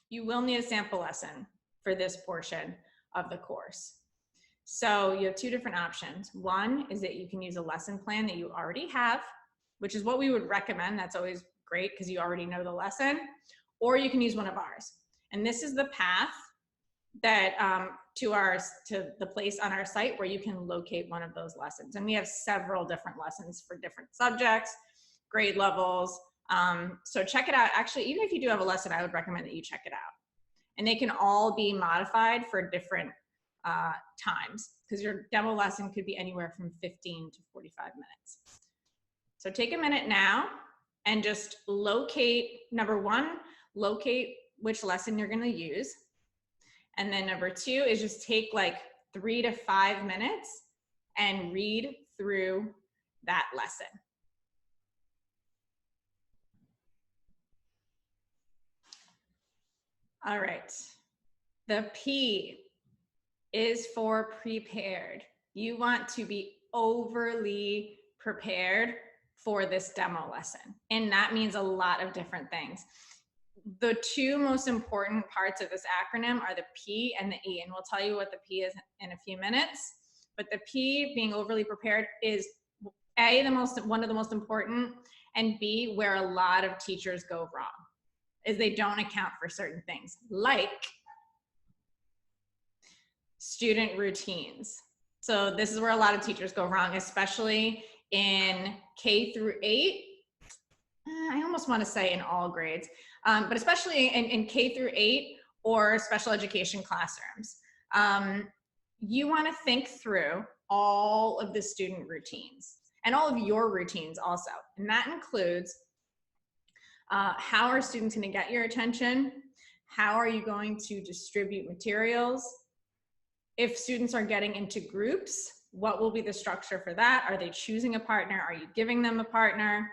you will need a sample lesson for this portion of the course. So you have two different options. One is that you can use a lesson plan that you already have, which is what we would recommend. That's always great because you already know the lesson. Or you can use one of ours. And this is the path that to the place on our site where you can locate one of those lessons. And we have several different lessons for different subjects, grade levels. So check it out. Actually, even if you do have a lesson, I would recommend that you check it out. And they can all be modified for different times, because your demo lesson could be anywhere from 15 to 45 minutes. So take a minute now and just locate, number one, locate which lesson you're going to use. And then number two is just take like 3 to 5 minutes and read through that lesson. All right. The P is for prepared. You want to be overly prepared for this demo lesson. And that means a lot of different things. The two most important parts of this acronym are the P and the E, and we'll tell you what the P is in a few minutes. But the P, being overly prepared, is A, one of the most important, and B, where a lot of teachers go wrong, is they don't account for certain things, like student routines. So this is where a lot of teachers go wrong, especially in K through 8. I almost want to say in all grades, but especially in K through 8 or special education classrooms. You want to think through all of the student routines and all of your routines also. And that includes how are students going to get your attention? How are you going to distribute materials? If students are getting into groups, what will be the structure for that? Are they choosing a partner? Are you giving them a partner?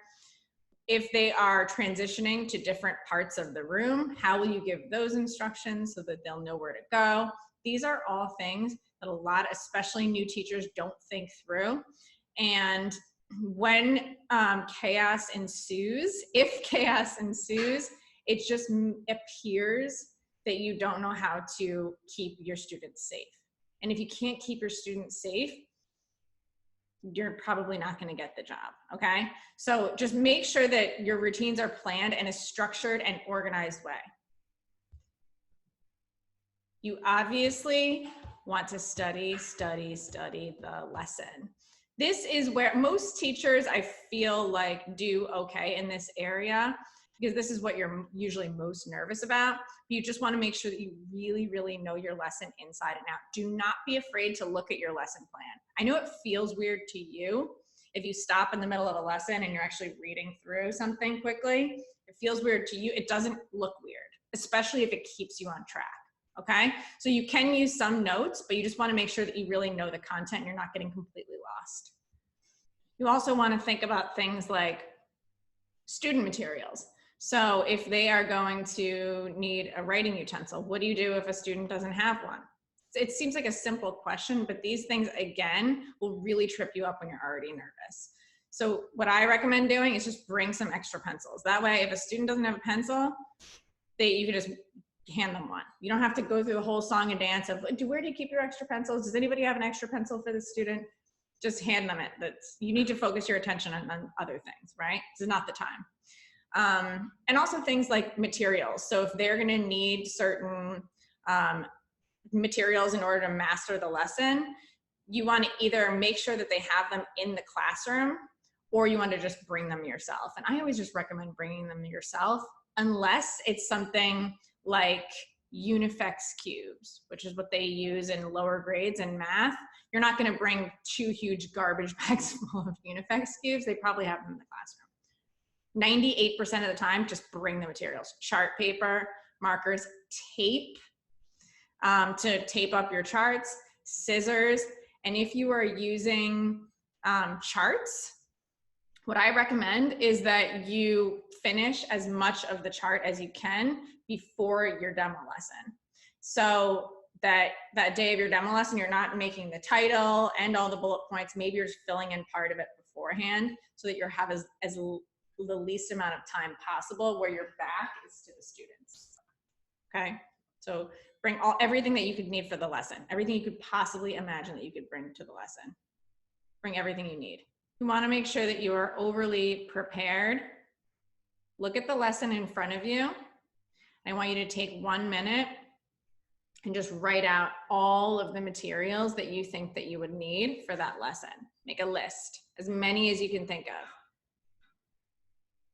If they are transitioning to different parts of the room, how will you give those instructions so that they'll know where to go? These are all things that a lot, especially new teachers, don't think through. And when chaos ensues, if chaos ensues, it just appears that you don't know how to keep your students safe. And if you can't keep your students safe, you're probably not going to get the job, okay? So just make sure that your routines are planned in a structured and organized way. You obviously want to study the lesson. This is where most teachers, I feel like, do okay in this area, because this is what you're usually most nervous about. You just want to make sure that you really, really know your lesson inside and out. Do not be afraid to look at your lesson plan. I know it feels weird to you if you stop in the middle of a lesson and you're actually reading through something quickly. It feels weird to you. It doesn't look weird, especially if it keeps you on track, okay? So you can use some notes, but you just want to make sure that you really know the content and you're not getting completely lost. You also want to think about things like student materials. So if they are going to need a writing utensil, what do you do if a student doesn't have one? It seems like a simple question, but these things, again, will really trip you up when you're already nervous. So what I recommend doing is just bring some extra pencils. That way, if a student doesn't have a pencil, you can just hand them one. You don't have to go through the whole song and dance of, where do you keep your extra pencils? Does anybody have an extra pencil for the student? Just hand them it. You need to focus your attention on other things, right? This is not the time. And also things like materials. So if they're going to need certain materials in order to master the lesson, you want to either make sure that they have them in the classroom, or you want to just bring them yourself. And I always just recommend bringing them yourself, unless it's something like Unifex cubes, which is what they use in lower grades in math. You're not going to bring 2 huge garbage bags full of Unifex cubes. They probably have them in the classroom. 98% of the time, just bring the materials. Chart paper, markers, tape to tape up your charts, scissors, and if you are using charts, what I recommend is that you finish as much of the chart as you can before your demo lesson. So that day of your demo lesson, you're not making the title and all the bullet points. Maybe you're just filling in part of it beforehand so that you have as the least amount of time possible where your back is to the students. okay? So bring everything that you could need for the lesson, everything you could possibly imagine that you could bring to the lesson. Bring everything you need. You want to make sure that you are overly prepared. Look at the lesson in front of you. I want you to take 1 minute and just write out all of the materials that you think that you would need for that lesson. Make a list, as many as you can think of.